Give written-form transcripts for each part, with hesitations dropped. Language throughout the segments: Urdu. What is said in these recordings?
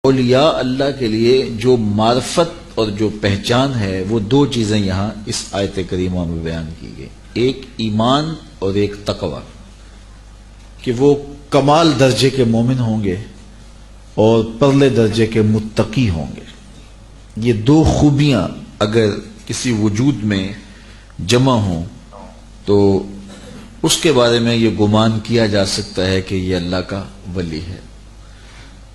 اولیاء اللہ کے لیے جو معرفت اور جو پہچان ہے وہ دو چیزیں یہاں اس آیت کریمہ میں بیان کی گئی، ایک ایمان اور ایک تقوی، کہ وہ کمال درجے کے مومن ہوں گے اور پرلے درجے کے متقی ہوں گے۔ یہ دو خوبیاں اگر کسی وجود میں جمع ہوں تو اس کے بارے میں یہ گمان کیا جا سکتا ہے کہ یہ اللہ کا ولی ہے۔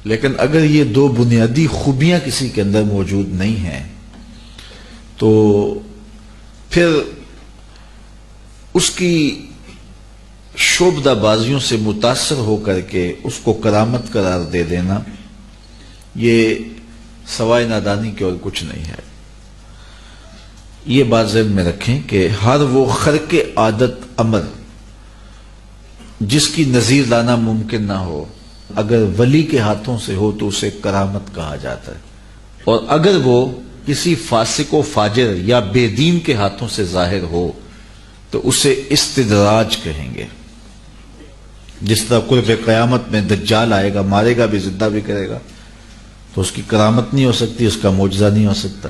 لیکن اگر یہ دو بنیادی خوبیاں کسی کے اندر موجود نہیں ہیں تو پھر اس کی شعبدہ بازیوں سے متاثر ہو کر کے اس کو کرامت قرار دے دینا یہ سوائے نادانی کے اور کچھ نہیں ہے۔ یہ بات ذہن میں رکھیں کہ ہر وہ خرق عادت امر جس کی نظیر لانا ممکن نہ ہو، اگر ولی کے ہاتھوں سے ہو تو اسے کرامت کہا جاتا ہے، اور اگر وہ کسی فاسق و فاجر یا بے دین کے ہاتھوں سے ظاہر ہو تو اسے استدراج کہیں گے۔ جس طرح قرب قیامت میں دجال آئے گا، مارے گا بھی زندہ بھی کرے گا، تو اس کی کرامت نہیں ہو سکتی، اس کا معجزہ نہیں ہو سکتا،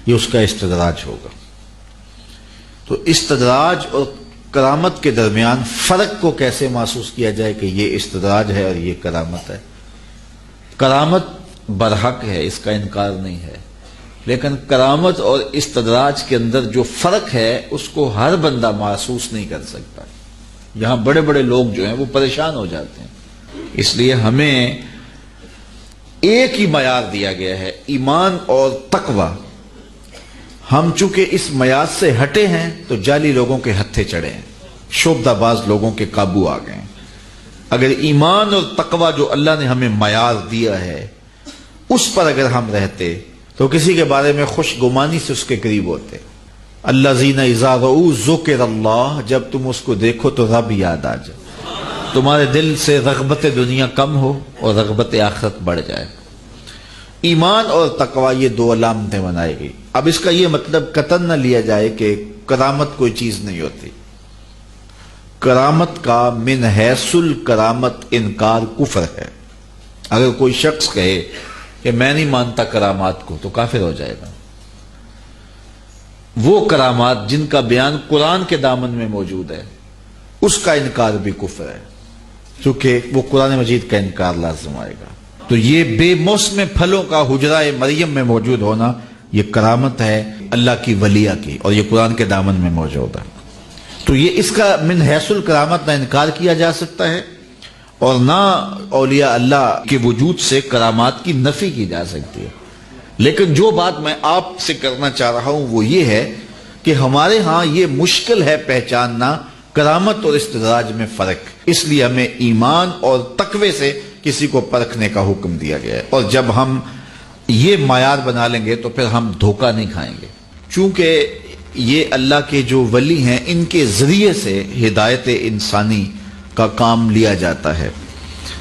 یہ اس کا استدراج ہوگا۔ تو استدراج اور کرامت کے درمیان فرق کو کیسے محسوس کیا جائے کہ یہ استدراج ہے اور یہ کرامت ہے؟ کرامت برحق ہے، اس کا انکار نہیں ہے، لیکن کرامت اور استدراج کے اندر جو فرق ہے اس کو ہر بندہ محسوس نہیں کر سکتا۔ یہاں بڑے بڑے لوگ جو ہیں وہ پریشان ہو جاتے ہیں۔ اس لیے ہمیں ایک ہی معیار دیا گیا ہے، ایمان اور تقوی۔ ہم چونکہ اس معیار سے ہٹے ہیں تو جعلی لوگوں کے ہتھے چڑھے ہیں، شعبدہ باز لوگوں کے قابو آ گئے ہیں۔ اگر ایمان اور تقوی جو اللہ نے ہمیں معیار دیا ہے اس پر اگر ہم رہتے تو کسی کے بارے میں خوش گمانی سے اس کے قریب ہوتے۔ الذین اذا رؤوا ذکر اللہ، جب تم اس کو دیکھو تو رب یاد آ جائے، تمہارے دل سے رغبت دنیا کم ہو اور رغبت آخرت بڑھ جائے۔ ایمان اور تقوی یہ دو علامتیں بنائی گئی۔ اب اس کا یہ مطلب قطعاً نہ لیا جائے کہ کرامت کوئی چیز نہیں ہوتی۔ کرامت کا من حیث الکرامت انکار کفر ہے۔ اگر کوئی شخص کہے کہ میں نہیں مانتا کرامات کو تو کافر ہو جائے گا۔ وہ کرامات جن کا بیان قرآن کے دامن میں موجود ہے اس کا انکار بھی کفر ہے، کیونکہ وہ قرآن مجید کا انکار لازم آئے گا۔ تو یہ بے موسم پھلوں کا حجرہ مریم میں موجود ہونا یہ کرامت ہے اللہ کی ولیہ کی، اور یہ قرآن کے دامن میں موجود ہے۔ تو یہ اس کا من حیث الکرامت نہ انکار کیا جا سکتا ہے اور نہ اولیاء اللہ کے وجود سے کرامات کی نفی کی جا سکتی ہے۔ لیکن جو بات میں آپ سے کرنا چاہ رہا ہوں وہ یہ ہے کہ ہمارے ہاں یہ مشکل ہے پہچاننا کرامت اور استدراج میں فرق، اس لیے ہمیں ایمان اور تقوی سے کسی کو پرکھنے کا حکم دیا گیا ہے۔ اور جب ہم یہ معیار بنا لیں گے تو پھر ہم دھوکہ نہیں کھائیں گے، چونکہ یہ اللہ کے جو ولی ہیں ان کے ذریعے سے ہدایت انسانی کا کام لیا جاتا ہے۔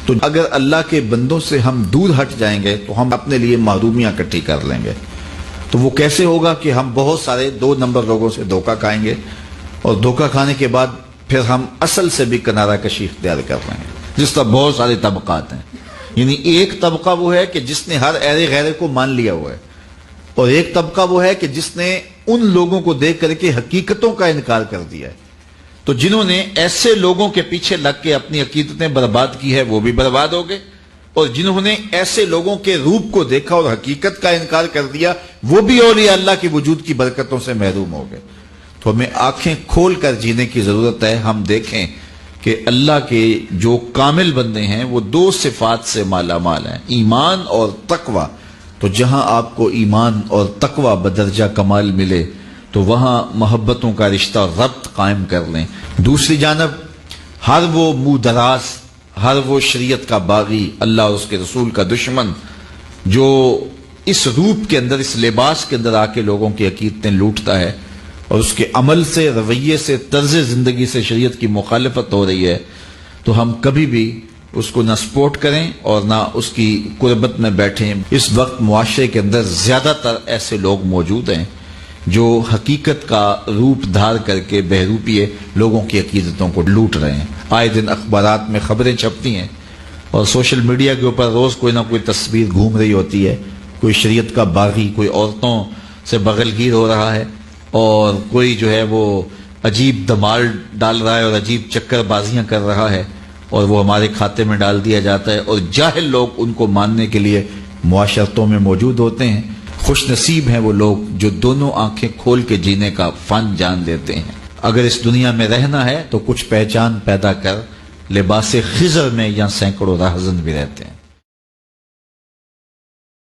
تو اگر اللہ کے بندوں سے ہم دور ہٹ جائیں گے تو ہم اپنے لیے محرومیاں اکٹھی کر لیں گے۔ تو وہ کیسے ہوگا کہ ہم بہت سارے دو نمبر لوگوں سے دھوکہ کھائیں گے، اور دھوکہ کھانے کے بعد پھر ہم اصل سے بھی کنارہ کشی اختیار کر رہے ہیں۔ جس طرح بہت سارے طبقات ہیں، یعنی ایک طبقہ وہ ہے کہ جس نے ہر ایرے غیرے کو مان لیا ہوا ہے، اور ایک طبقہ وہ ہے کہ جس نے ان لوگوں کو دیکھ کر کے حقیقتوں کا انکار کر دیا ہے۔ تو جنہوں نے ایسے لوگوں کے پیچھے لگ کے اپنی عقیدتیں برباد کی ہے وہ بھی برباد ہو گئے، اور جنہوں نے ایسے لوگوں کے روپ کو دیکھا اور حقیقت کا انکار کر دیا وہ بھی اولیاء اللہ کی وجود کی برکتوں سے محروم ہو گئے۔ تو ہمیں آنکھیں کھول کر جینے کی ضرورت ہے۔ ہم دیکھیں کہ اللہ کے جو کامل بندے ہیں وہ دو صفات سے مالا مال ہیں، ایمان اور تقوی۔ تو جہاں آپ کو ایمان اور تقوی بدرجہ کمال ملے تو وہاں محبتوں کا رشتہ اور ربط قائم کر لیں۔ دوسری جانب ہر وہ منہ دراز، ہر وہ شریعت کا باغی، اللہ اور اس کے رسول کا دشمن جو اس روپ کے اندر، اس لباس کے اندر آ کے لوگوں کی عقیدتیں لوٹتا ہے اور اس کے عمل سے، رویے سے، طرز زندگی سے شریعت کی مخالفت ہو رہی ہے، تو ہم کبھی بھی اس کو نہ سپورٹ کریں اور نہ اس کی قربت میں بیٹھیں۔ اس وقت معاشرے کے اندر زیادہ تر ایسے لوگ موجود ہیں جو حقیقت کا روپ دھار کر کے بہروپیے لوگوں کی عقیدتوں کو لوٹ رہے ہیں۔ آئے دن اخبارات میں خبریں چھپتی ہیں اور سوشل میڈیا کے اوپر روز کوئی نہ کوئی تصویر گھوم رہی ہوتی ہے، کوئی شریعت کا باغی، کوئی عورتوں سے بغل گیر ہو رہا ہے، اور کوئی جو ہے وہ عجیب دمال ڈال رہا ہے اور عجیب چکر بازیاں کر رہا ہے، اور وہ ہمارے کھاتے میں ڈال دیا جاتا ہے، اور جاہل لوگ ان کو ماننے کے لیے معاشرتوں میں موجود ہوتے ہیں۔ خوش نصیب ہیں وہ لوگ جو دونوں آنکھیں کھول کے جینے کا فن جان لیتے ہیں۔ اگر اس دنیا میں رہنا ہے تو کچھ پہچان پیدا کر، لباس خضر میں یا سینکڑوں راہزن بھی رہتے ہیں۔